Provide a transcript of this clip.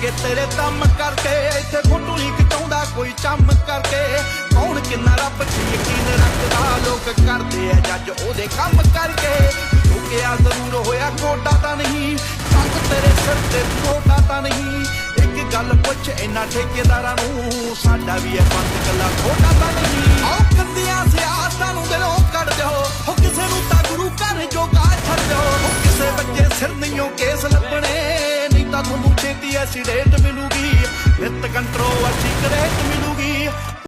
ਕੇ ਤੇਰੇ ਦਮ ਕਰਕੇ ਇੱਥੇ ਫੋਟੋ ਨਹੀਂ ਖਿਚਾਉਂਦਾ ਕੋਈ ਚੰਮ ਕਰਕੇ ਕੌਣ ਕਿੰਨਾ ਰੱਬ 'ਚ ਯਕੀਨ ਰੱਖਦਾ ਲੋਕ ਕਰਦੇ ਆ ਜੱਜ ਉਹਦੇ ਕੰਮ ਕਰਕੇ ਝੁਕਿਆ ਜ਼ਰੂਰ ਹੋਇਆ ਗੋਡਾ ਤਾਂ ਨਹੀਂ ਸੰਗ ਤੇਰੇ ਸਿਰ ਤੇ ਗੋਡਾ ਤਾਂ ਨਹੀਂ ਇੱਕ ਗੱਲ ਪੁੱਛ ਇਹਨਾਂ ਠੇਕੇਦਾਰਾਂ ਨੂੰ ਸਾਡਾ ਵੀ ਇਹ ਬੰਦ ਗੱਲਾਂ ਖੋਟਾ ਤਾਂ ਨਹੀਂ ਆਓ ਕੰਦੀਆਂ ਸਿਆਸਤਾਂ ਨੂੰ ਦਿਲੋਂ ਕੱਢ ਦਿਓ ਹੋ ਕਿਸੇ ਨੂੰ ਤਾਂ ਗੁਰੂ ਘਰ ਜੋਗਾ ਛੱਡ ਦਿਓ ਹੋ ਕਿਸੇ ਬੱਚੇ ਸਿਰ ਨਹੀਂਓ ਕੇਸ ਲੱਭਣੇ ਨਹੀਂ ਤਾਂ ਤੁਹਾਨੂੰ ਛੇਤੀ ਐਸੀ ਡੇਟ ਮਿਲੂਗੀ ਵਿਤ ਕੰਟਰੋਵਰਸੀ ਕਰੇਟ ਮਿਲੂ